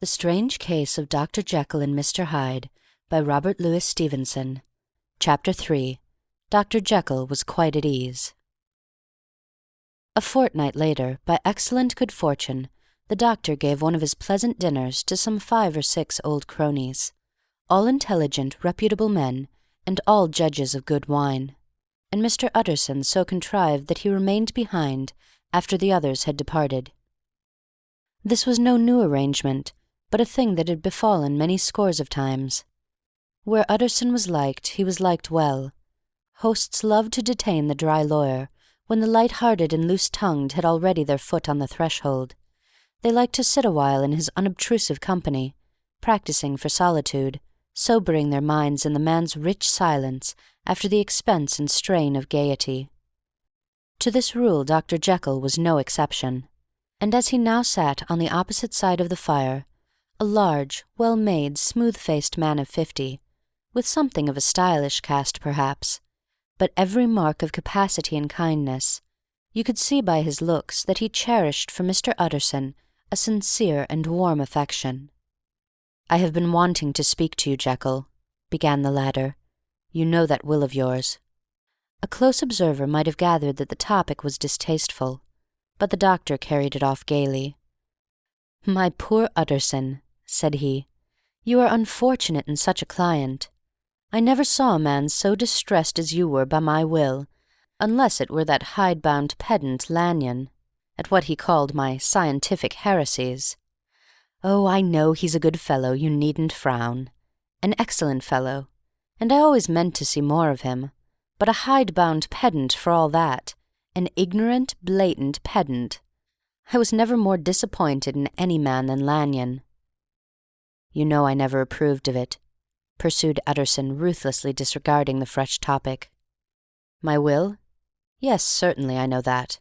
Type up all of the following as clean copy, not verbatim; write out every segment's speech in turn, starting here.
The Strange Case of Dr. Jekyll and Mr. Hyde by Robert Louis Stevenson. Chapter 3. Dr. Jekyll was quite at ease. A fortnight later, by excellent good fortune, the doctor gave one of his pleasant dinners to some 5 or 6 old cronies, all intelligent, reputable men, and all judges of good wine, and Mr. Utterson so contrived that he remained behind after the others had departed. This was no new arrangement, but a thing that had befallen many scores of times. Where Utterson was liked, he was liked well. Hosts loved to detain the dry lawyer when the light-hearted and loose-tongued had already their foot on the threshold. They liked to sit awhile in his unobtrusive company, practising for solitude, sobering their minds in the man's rich silence after the expense and strain of gaiety. To this rule Dr. Jekyll was no exception, and as he now sat on the opposite side of the fire, a large, well-made, smooth-faced man of 50, with something of a stylish cast perhaps, but every mark of capacity and kindness, you could see by his looks that he cherished for Mr. Utterson a sincere and warm affection. "I have been wanting to speak to you, Jekyll," began the latter. "You know that will of yours." A close observer might have gathered that the topic was distasteful, but the doctor carried it off gaily. "My poor Utterson," said he, "you are unfortunate in such a client. I never saw a man so distressed as you were by my will, unless it were that hide-bound pedant Lanyon, at what he called my scientific heresies. Oh, I know he's a good fellow, you needn't frown. An excellent fellow, and I always meant to see more of him, but a hide-bound pedant for all that, an ignorant, blatant pedant. I was never more disappointed in any man than Lanyon." "You know I never approved of it," pursued Utterson, ruthlessly disregarding the fresh topic. "My will? Yes, certainly, I know that,"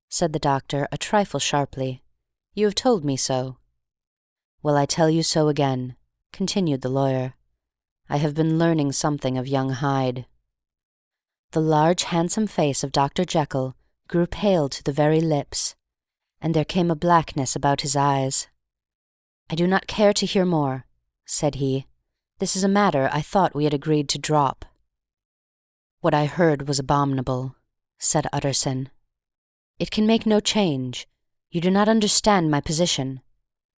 said the doctor, a trifle sharply. "You have told me so." "Well, I tell you so again," continued the lawyer. "I have been learning something of young Hyde." The large, handsome face of Dr. Jekyll grew pale to the very lips, and there came a blackness about his eyes. "I do not care to hear more," said he. "This is a matter I thought we had agreed to drop." "What I heard was abominable," said Utterson. "It can make no change. You do not understand my position,"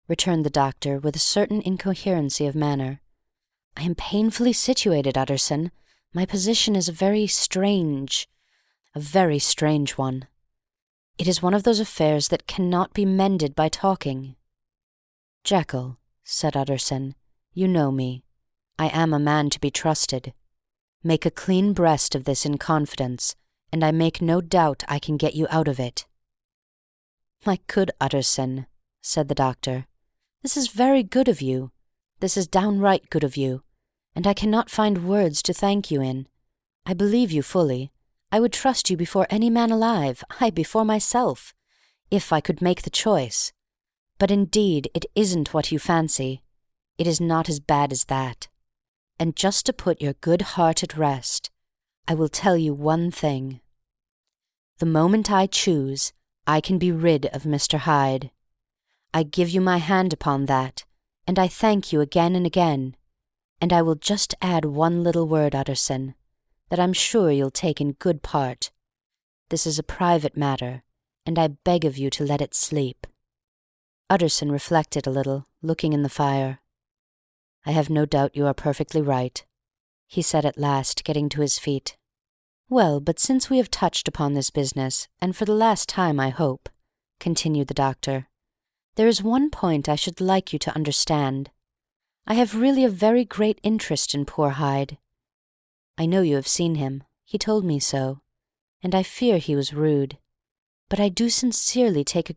returned the doctor with a certain incoherency of manner. "I am painfully situated, Utterson. My position is a very strange one. It is one of those affairs that cannot be mended by talking." "Jekyll," said Utterson, "you know me. I am a man to be trusted. Make a clean breast of this in confidence, and I make no doubt I can get you out of it." "My good Utterson," said the doctor, "this is very good of you. This is downright good of you, and I cannot find words to thank you in. I believe you fully. I would trust you before any man alive, aye, before myself, if I could make the choice. But indeed it isn't what you fancy. It is not as bad as that. And just to put your good heart at rest, I will tell you one thing. The moment I choose, I can be rid of Mr. Hyde. I give you my hand upon that, and I thank you again and again. And I will just add one little word, Utterson, that I'm sure you'll take in good part. This is a private matter, and I beg of you to let it sleep." Utterson reflected a little, looking in the fire. "I have no doubt you are perfectly right," he said at last, getting to his feet. "Well, but since we have touched upon this business, and for the last time, I hope," continued the doctor, "there is one point I should like you to understand. I have really a very great interest in poor Hyde. I know you have seen him. He told me so, and I fear he was rude. But I do sincerely take a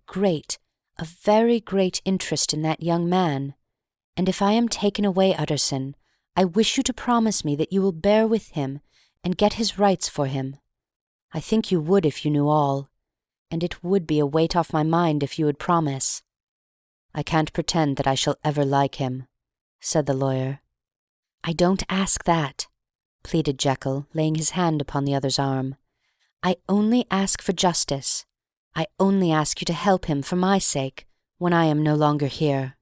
very great interest in that young man, and if I am taken away, Utterson, I wish you to promise me that you will bear with him and get his rights for him. I think you would if you knew all, and it would be a weight off my mind if you would promise." "I can't pretend that I shall ever like him," said the lawyer. "I don't ask that," pleaded Jekyll, laying his hand upon the other's arm. "I only ask for justice. I only ask you to help him for my sake when I am no longer here."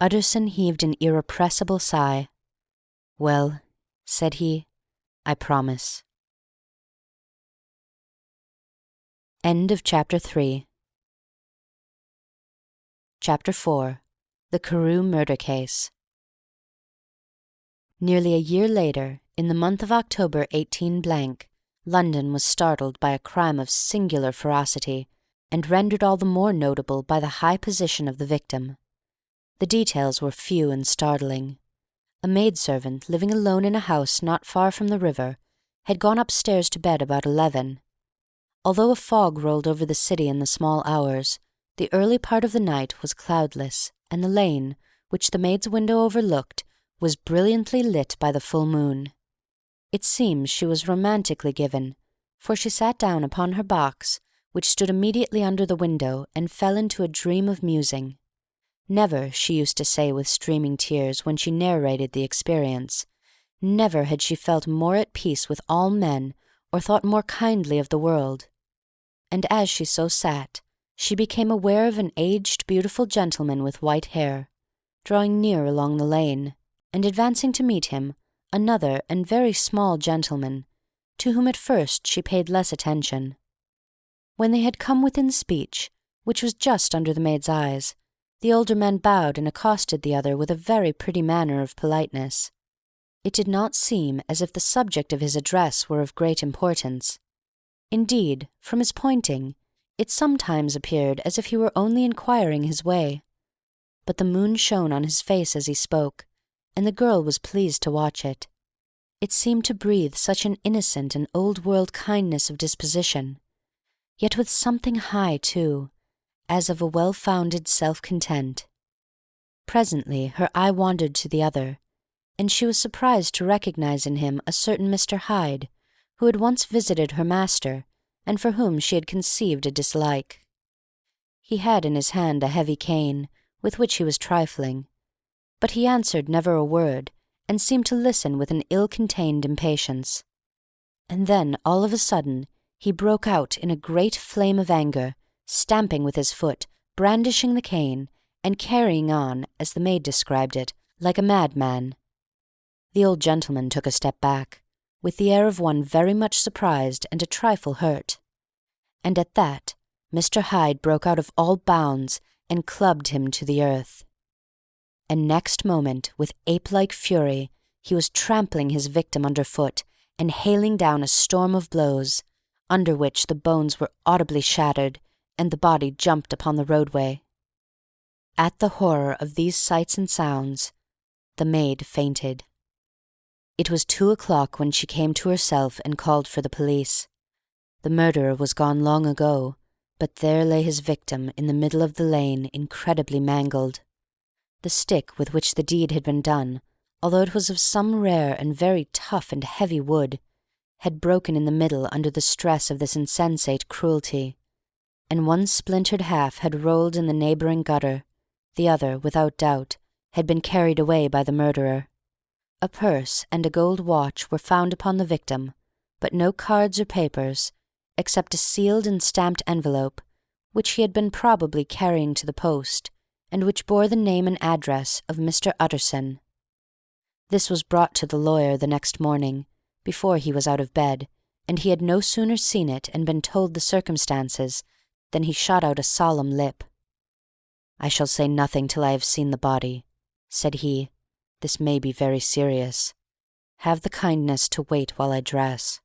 Utterson heaved an irrepressible sigh. "Well," said he, "I promise." End of Chapter 3. Chapter 4. The Carew Murder Case. Nearly a year later, in the month of October 18 , London was startled by a crime of singular ferocity, and rendered all the more notable by the high position of the victim. The details were few and startling. A maidservant, living alone in a house not far from the river, had gone upstairs to bed about 11. Although a fog rolled over the city in the small hours, the early part of the night was cloudless, and the lane, which the maid's window overlooked, was brilliantly lit by the full moon. It seems she was romantically given, for she sat down upon her box, which stood immediately under the window, and fell into a dream of musing. Never, she used to say with streaming tears when she narrated the experience, never had she felt more at peace with all men or thought more kindly of the world. And as she so sat, she became aware of an aged, beautiful gentleman with white hair, drawing near along the lane, and advancing to meet him, another and very small gentleman, to whom at first she paid less attention. When they had come within speech, which was just under the maid's eyes, the older man bowed and accosted the other with a very pretty manner of politeness. It did not seem as if the subject of his address were of great importance. Indeed, from his pointing, it sometimes appeared as if he were only inquiring his way. But the moon shone on his face as he spoke, and the girl was pleased to watch it. It seemed to breathe such an innocent and old-world kindness of disposition, yet with something high, too, as of a well-founded self-content. Presently her eye wandered to the other, and she was surprised to recognize in him a certain Mr. Hyde, who had once visited her master, and for whom she had conceived a dislike. He had in his hand a heavy cane, with which he was trifling, but he answered never a word, and seemed to listen with an ill-contained impatience. And then, all of a sudden, he broke out in a great flame of anger, stamping with his foot, brandishing the cane, and carrying on, as the maid described it, like a madman. The old gentleman took a step back, with the air of one very much surprised and a trifle hurt. And at that, Mr. Hyde broke out of all bounds and clubbed him to the earth. And next moment, with ape-like fury, he was trampling his victim underfoot and hailing down a storm of blows, under which the bones were audibly shattered, and the body jumped upon the roadway. At the horror of these sights and sounds, the maid fainted. It was 2 o'clock when she came to herself and called for the police. The murderer was gone long ago, but there lay his victim in the middle of the lane, incredibly mangled. The stick with which the deed had been done, although it was of some rare and very tough and heavy wood, had broken in the middle under the stress of this insensate cruelty, and one splintered half had rolled in the neighbouring gutter, the other, without doubt, had been carried away by the murderer. A purse and a gold watch were found upon the victim, but no cards or papers, except a sealed and stamped envelope, which he had been probably carrying to the post, and which bore the name and address of Mr. Utterson. This was brought to the lawyer the next morning, before he was out of bed, and he had no sooner seen it and been told the circumstances than he shot out a solemn lip. "I shall say nothing till I have seen the body," said he. "This may be very serious. Have the kindness to wait while I dress."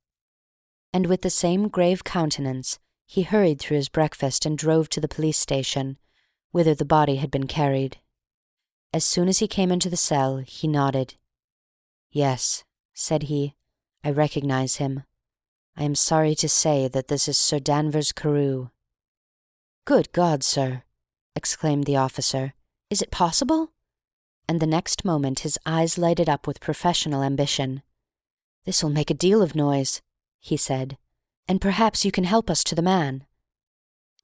And with the same grave countenance he hurried through his breakfast and drove to the police station, whither the body had been carried. As soon as he came into the cell, he nodded. "Yes," said he, "I recognize him. I am sorry to say that this is Sir Danvers Carew." "Good God, sir!" exclaimed the officer. "Is it possible?" And the next moment his eyes lighted up with professional ambition. "This will make a deal of noise," he said, "and perhaps you can help us to the man."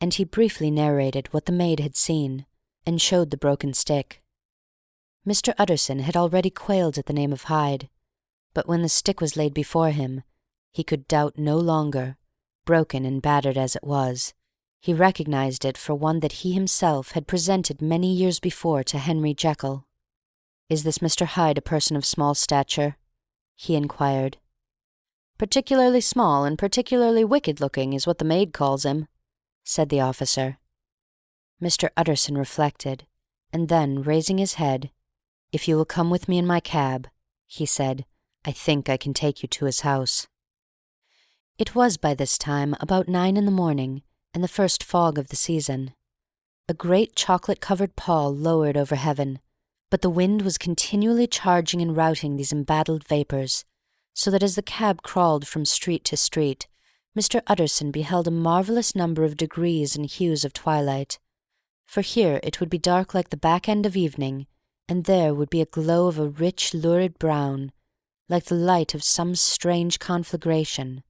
And he briefly narrated what the maid had seen, and showed the broken stick. Mr. Utterson had already quailed at the name of Hyde, but when the stick was laid before him, he could doubt no longer, broken and battered as it was. He recognized it for one that he himself had presented many years before to Henry Jekyll. "Is this Mr. Hyde a person of small stature?" he inquired. "Particularly small and particularly wicked-looking is what the maid calls him," said the officer. Mr. Utterson reflected, and then, raising his head, "If you will come with me in my cab," he said, "I think I can take you to his house." It was by this time about 9 in the morning, and the first fog of the season. A great chocolate-covered pall lowered over heaven, but the wind was continually charging and routing these embattled vapours, so that as the cab crawled from street to street, Mr. Utterson beheld a marvellous number of degrees and hues of twilight. For here it would be dark like the back end of evening, and there would be a glow of a rich, lurid brown, like the light of some strange conflagration.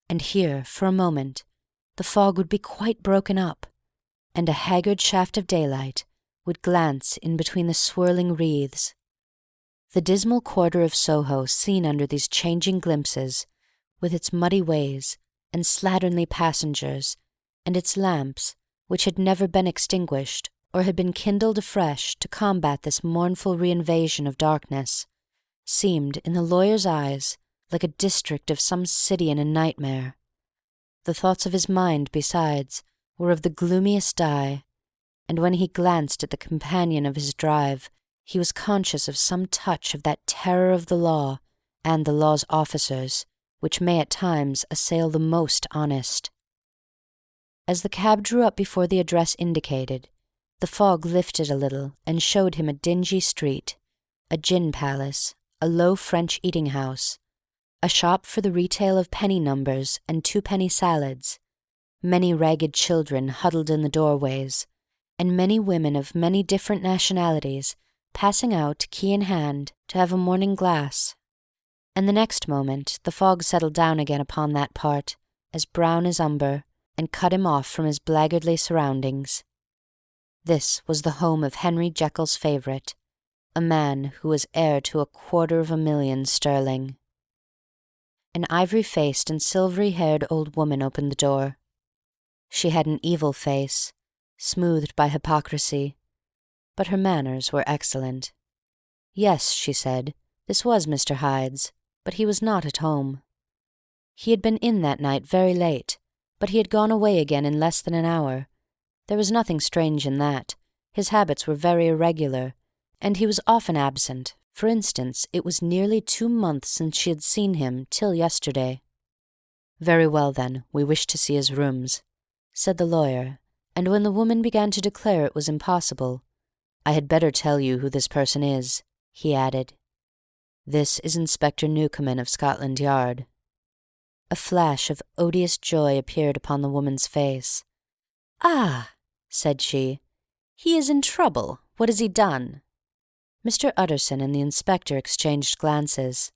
And here, for a moment, the fog would be quite broken up, and a haggard shaft of daylight would glance in between the swirling wreaths. The dismal quarter of Soho seen under these changing glimpses, with its muddy ways and slatternly passengers, and its lamps, which had never been extinguished or had been kindled afresh to combat this mournful reinvasion of darkness, seemed, in the lawyer's eyes, like a district of some city in a nightmare. The thoughts of his mind, besides, were of the gloomiest dye, and when he glanced at the companion of his drive, he was conscious of some touch of that terror of the law and the law's officers, which may at times assail the most honest. As the cab drew up before the address indicated, the fog lifted a little and showed him a dingy street, a gin palace, a low French eating-house, a shop for the retail of penny numbers and twopenny salads, many ragged children huddled in the doorways, and many women of many different nationalities passing out, key in hand, to have a morning glass. And the next moment the fog settled down again upon that part, as brown as umber, and cut him off from his blackguardly surroundings. This was the home of Henry Jekyll's favourite, a man who was heir to 250,000 sterling. An ivory-faced and silvery-haired old woman opened the door. She had an evil face, smoothed by hypocrisy, but her manners were excellent. Yes, she said, this was Mr. Hyde's, but he was not at home. He had been in that night very late, but he had gone away again in less than an hour. There was nothing strange in that. His habits were very irregular, and he was often absent. For instance, it was nearly 2 months since she had seen him, till yesterday. "Very well, then, we wish to see his rooms," said the lawyer, and when the woman began to declare it was impossible, "I had better tell you who this person is," he added. "This is Inspector Newcomen of Scotland Yard." A flash of odious joy appeared upon the woman's face. "Ah," said she, "he is in trouble. What has he done?" Mr. Utterson and the inspector exchanged glances.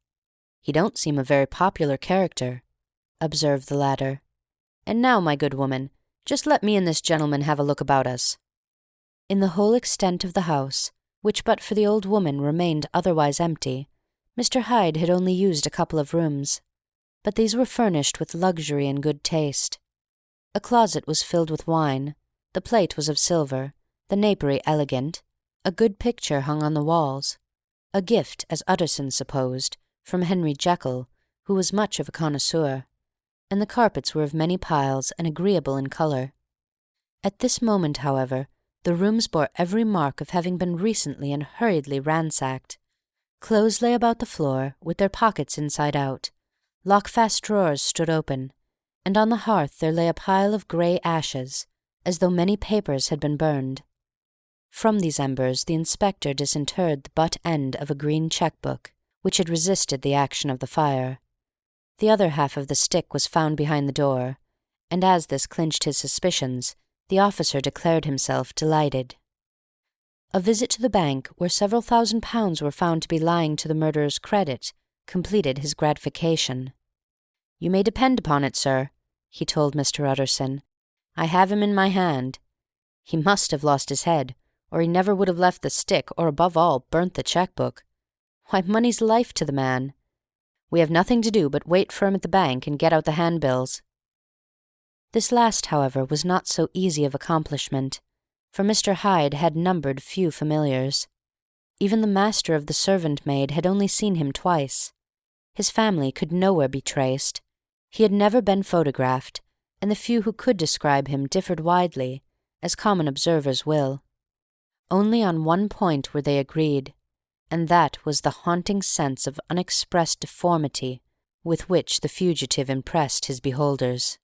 "He don't seem a very popular character," observed the latter. "And now, my good woman, just let me and this gentleman have a look about us." In the whole extent of the house, which but for the old woman remained otherwise empty, Mr. Hyde had only used a couple of rooms, but these were furnished with luxury and good taste. A closet was filled with wine, the plate was of silver, the napery elegant, a good picture hung on the walls, a gift, as Utterson supposed, from Henry Jekyll, who was much of a connoisseur, and the carpets were of many piles and agreeable in colour. At this moment, however, the rooms bore every mark of having been recently and hurriedly ransacked. Clothes lay about the floor, with their pockets inside out, lock-fast drawers stood open, and on the hearth there lay a pile of grey ashes, as though many papers had been burned. From these embers the inspector disinterred the butt end of a green cheque-book, which had resisted the action of the fire. The other half of the stick was found behind the door, and as this clinched his suspicions, the officer declared himself delighted. A visit to the bank, where several £1,000s were found to be lying to the murderer's credit, completed his gratification. "You may depend upon it, sir," he told Mr. Utterson. "I have him in my hand. He must have lost his head, or he never would have left the stick, or, above all, burnt the cheque-book. Why, money's life to the man. We have nothing to do but wait for him at the bank and get out the handbills." This last, however, was not so easy of accomplishment, for Mr. Hyde had numbered few familiars. Even the master of the servant-maid had only seen him twice. His family could nowhere be traced. He had never been photographed, and the few who could describe him differed widely, as common observers will. Only on one point were they agreed, and that was the haunting sense of unexpressed deformity with which the fugitive impressed his beholders.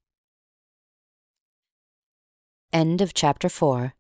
End of Chapter 4.